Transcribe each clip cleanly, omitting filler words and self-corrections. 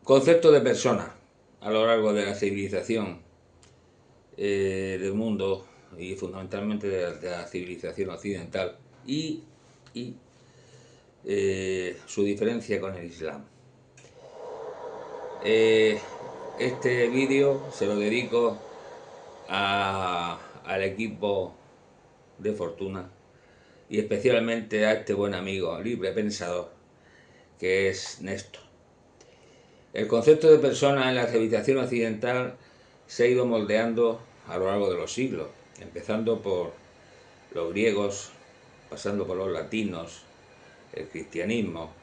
Concepto de persona a lo largo de la civilización del mundo y fundamentalmente de la civilización occidental y su diferencia con el Islam. Este vídeo se lo dedico al equipo de Fortuna y especialmente a este buen amigo libre pensador que es Néstor. El concepto de persona en la civilización occidental se ha ido moldeando a lo largo de los siglos, empezando por los griegos, pasando por los latinos, el cristianismo,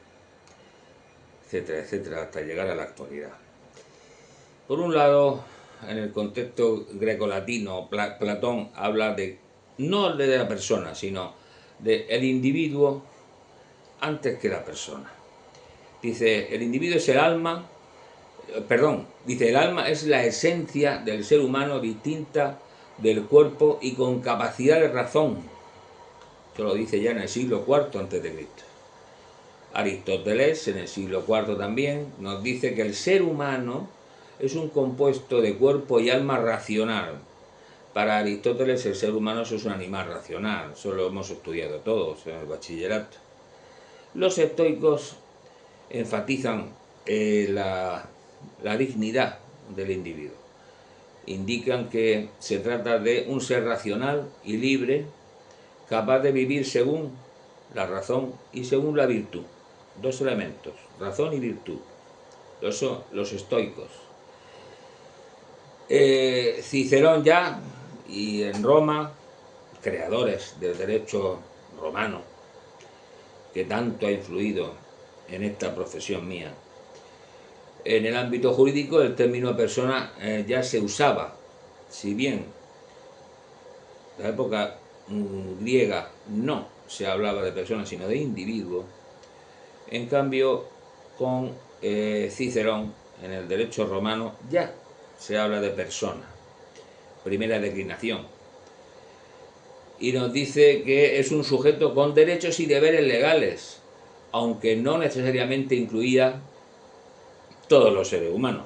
etcétera, etcétera, hasta llegar a la actualidad. Por un lado, en el contexto grecolatino, Platón habla de no de la persona, sino de el individuo antes que la persona. Dice, el individuo es el alma, dice, el alma es la esencia del ser humano distinta del cuerpo y con capacidad de razón. Esto lo dice ya en el siglo IV a.C. Aristóteles, en el siglo IV también, nos dice que el ser humano es un compuesto de cuerpo y alma racional. Para Aristóteles el ser humano es un animal racional, eso lo hemos estudiado todos en el bachillerato. Los estoicos enfatizan la dignidad del individuo. Indican que se trata de un ser racional y libre, capaz de vivir según la razón y según la virtud. Dos elementos, razón y virtud. Los estoicos. Cicerón ya, y en Roma, creadores del derecho romano, que tanto ha influido en esta profesión mía. En el ámbito jurídico el término persona ya se usaba, si bien en la época griega no se hablaba de persona sino de individuo. En cambio, con Cicerón, en el derecho romano, ya se habla de persona, primera declinación. Y nos dice que es un sujeto con derechos y deberes legales, aunque no necesariamente incluía todos los seres humanos.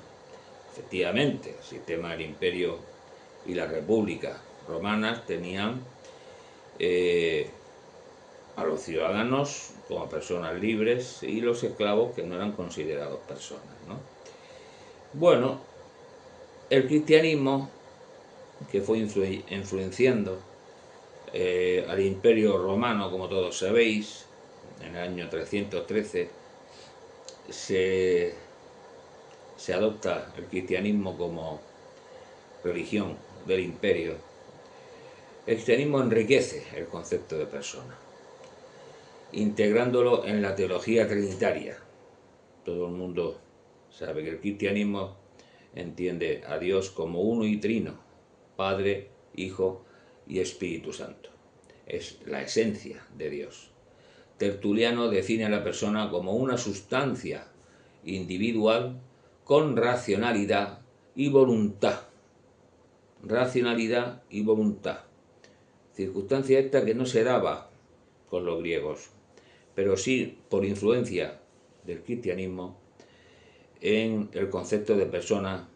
Efectivamente, el sistema del imperio y la república romanas tenían a los ciudadanos como personas libres y los esclavos que no eran considerados personas, ¿no? Bueno, el cristianismo, que fue influenciando al imperio romano, como todos sabéis, en el año 313 se adopta el cristianismo como religión del imperio. El cristianismo enriquece el concepto de persona, integrándolo en la teología trinitaria. Todo el mundo sabe que el cristianismo entiende a Dios como uno y trino, Padre, Hijo y Espíritu Santo. Es la esencia de Dios. Tertuliano define a la persona como una sustancia individual con racionalidad y voluntad. Racionalidad y voluntad. Circunstancia esta que no se daba con los griegos, pero sí por influencia del cristianismo en el concepto de persona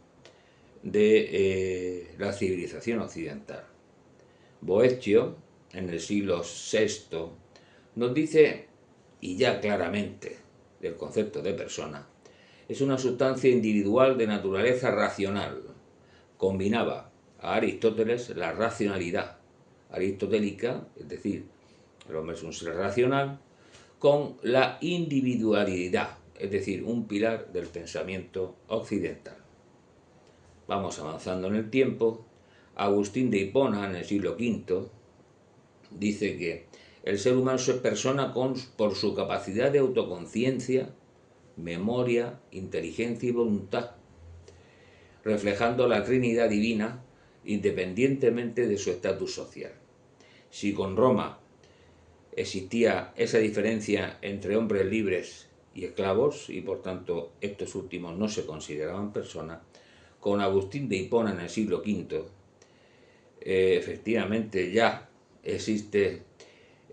de la civilización occidental. Boettio, en el siglo VI, nos dice, y ya claramente, del concepto de persona, es una sustancia individual de naturaleza racional. Combinaba a Aristóteles la racionalidad aristotélica, es decir, el hombre es un ser racional, con la individualidad, es decir, un pilar del pensamiento occidental. Vamos avanzando en el tiempo. Agustín de Hipona, en el siglo V, dice que el ser humano es persona por su capacidad de autoconciencia, memoria, inteligencia y voluntad, reflejando la Trinidad divina independientemente de su estatus social. Si con Roma existía esa diferencia entre hombres libres y esclavos, y por tanto estos últimos no se consideraban personas, con Agustín de Hipona en el siglo V, efectivamente ya existe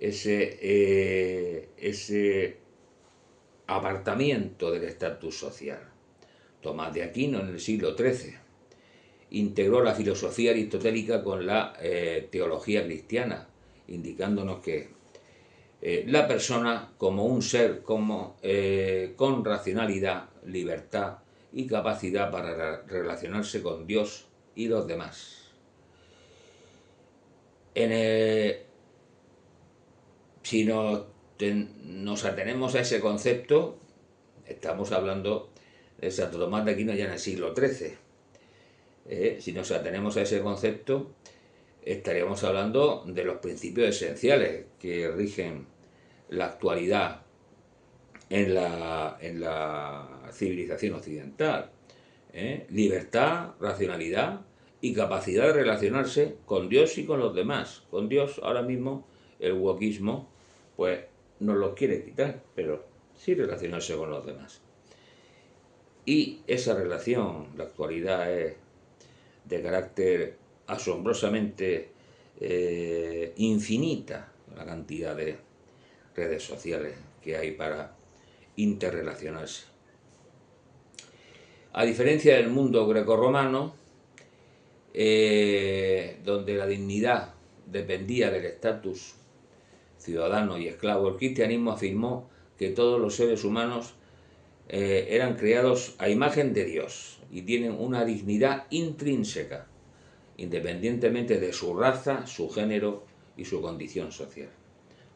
ese apartamiento del estatus social. Tomás de Aquino en el siglo XIII integró la filosofía aristotélica con la teología cristiana, indicándonos que la persona como un ser con racionalidad, libertad y capacidad para relacionarse con Dios y los demás. Si nos atenemos a ese concepto, estamos hablando de Santo Tomás de Aquino ya en el siglo XIII. Si nos atenemos a ese concepto, estaríamos hablando de los principios esenciales que rigen la actualidad en la civilización occidental. Libertad, racionalidad y capacidad de relacionarse con Dios y con los demás. Con Dios ahora mismo el wokismo pues nos lo quiere quitar, pero sí relacionarse con los demás. Y esa relación, la actualidad es de carácter asombrosamente infinita, la cantidad de redes sociales que hay para interrelacionarse. A diferencia del mundo grecorromano, donde la dignidad dependía del estatus ciudadano y esclavo, el cristianismo afirmó que todos los seres humanos eran creados a imagen de Dios y tienen una dignidad intrínseca, independientemente de su raza, su género y su condición social.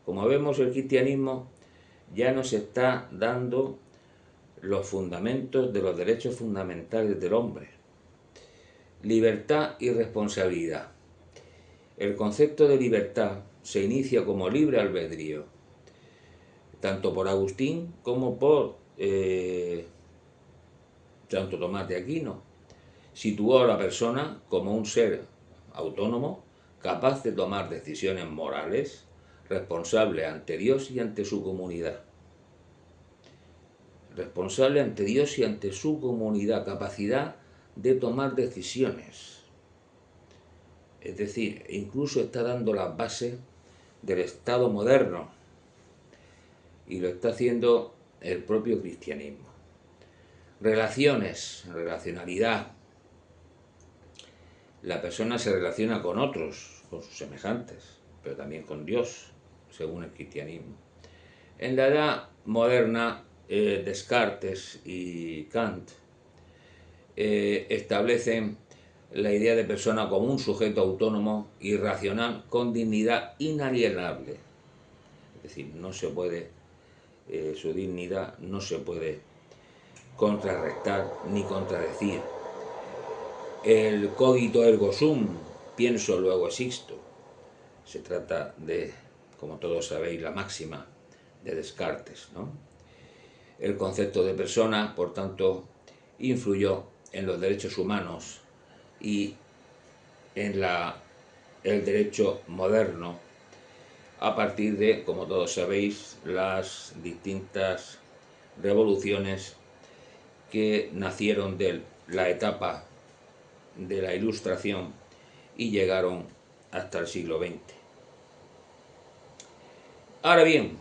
Como vemos, el cristianismo ya nos está dando los fundamentos de los derechos fundamentales del hombre. Libertad y responsabilidad. El concepto de libertad se inicia como libre albedrío, tanto por Agustín como por Santo Tomás de Aquino. Situó a la persona como un ser autónomo, capaz de tomar decisiones morales, responsable ante Dios y ante su comunidad. Responsable ante Dios y ante su comunidad, capacidad de tomar decisiones. Es decir, incluso está dando las bases del Estado moderno y lo está haciendo el propio cristianismo. Relaciones, relacionalidad. La persona se relaciona con otros, con sus semejantes, pero también con Dios, según el cristianismo. En la edad moderna, Descartes y Kant establecen la idea de persona como un sujeto autónomo y racional con dignidad inalienable. Es decir, no se puede, su dignidad no se puede contrarrestar ni contradecir. El cogito ergo sum, pienso luego existo. Se trata de, como todos sabéis, la máxima de Descartes, ¿no? El concepto de persona, por tanto, influyó en los derechos humanos y en el derecho moderno a partir de, como todos sabéis, las distintas revoluciones que nacieron de la etapa de la Ilustración y llegaron hasta el siglo XX. Ahora bien,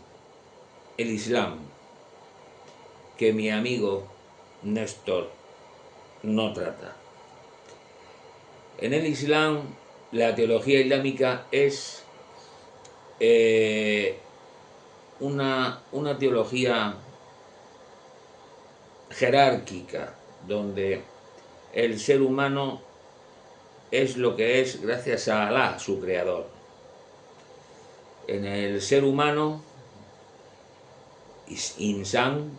el Islam, que mi amigo Néstor no trata. En el Islam, la teología islámica es una teología jerárquica, donde el ser humano es lo que es gracias a Alá, su creador. En el ser humano, insan,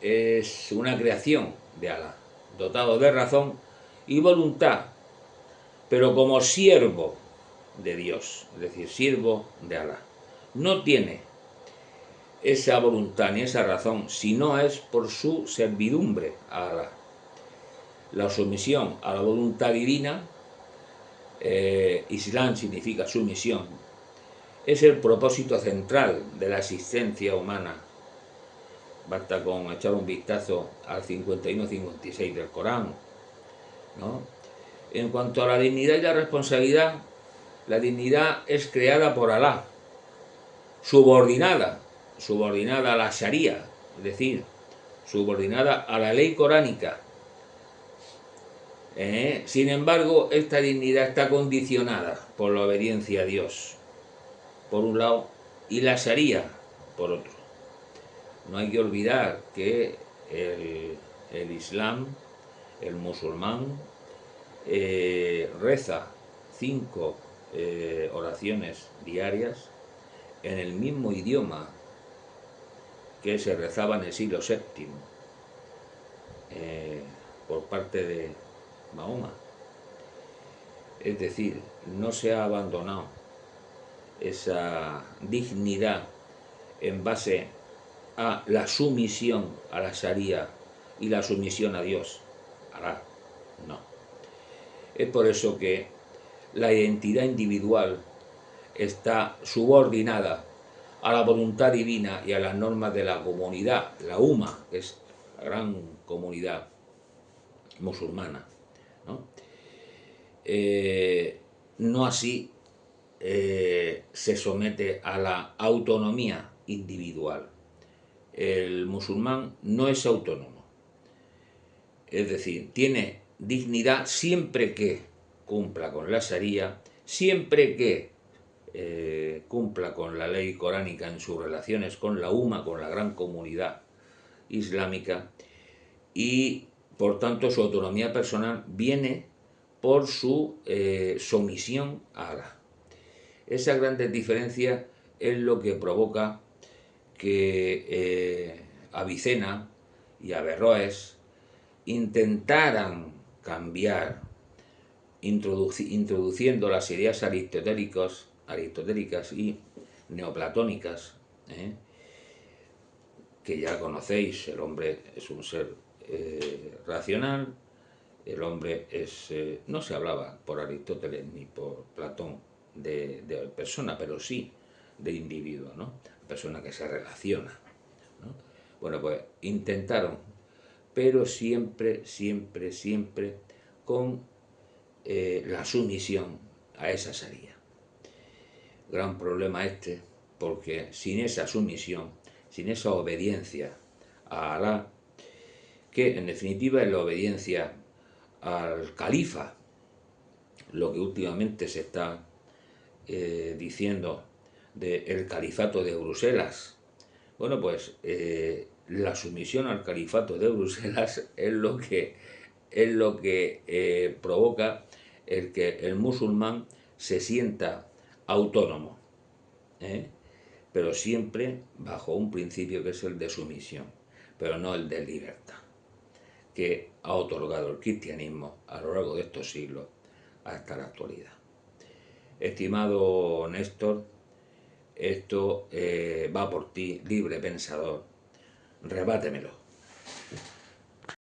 es una creación de Alá, dotado de razón y voluntad, pero como siervo de Dios, es decir, siervo de Alá. No tiene esa voluntad ni esa razón si no es por su servidumbre a Alá. La sumisión a la voluntad divina, Islam significa sumisión, es el propósito central de la existencia humana. Basta con echar un vistazo al 51-56 del Corán, ¿no? En cuanto a la dignidad y la responsabilidad, la dignidad es creada por Alá, subordinada a la Sharia, es decir, subordinada a la ley coránica. Sin embargo, esta dignidad está condicionada por la obediencia a Dios, por un lado, y la Sharia, por otro. No hay que olvidar que el Islam, el musulmán, reza 5 oraciones diarias en el mismo idioma que se rezaba en el siglo VII por parte de Mahoma. Es decir, no se ha abandonado esa dignidad en base a la sumisión a la Sharia y la sumisión a Dios. Alá, no. Es por eso que la identidad individual está subordinada a la voluntad divina y a las normas de la comunidad, la UMA, que es la gran comunidad musulmana, ¿no? No así se somete a la autonomía individual. El musulmán no es autónomo, es decir, tiene dignidad siempre que cumpla con la Sharia, siempre que cumpla con la ley coránica en sus relaciones con la UMA, con la gran comunidad islámica, y por tanto su autonomía personal viene por su sumisión a Alá. Esa grandes diferencia es lo que provoca que Avicena y Averroes intentaran cambiar, introduciendo las ideas aristotélicas y neoplatónicas, que ya conocéis. El hombre es un ser racional, el hombre es, no se hablaba por Aristóteles ni por Platón de persona, pero sí de individuo, ¿no? Persona que se relaciona, ¿no? Bueno, pues intentaron, pero siempre con la sumisión a esa Sharia. Gran problema este, porque sin esa sumisión, sin esa obediencia a Alá, que en definitiva es la obediencia al califa, lo que últimamente se está diciendo del califato de Bruselas. Bueno, pues la sumisión al califato de Bruselas es lo que provoca el que el musulmán se sienta autónomo, pero siempre bajo un principio que es el de sumisión, pero no el de libertad, que ha otorgado el cristianismo a lo largo de estos siglos hasta la actualidad. Estimado Néstor, esto va por ti, libre pensador, rebátemelo.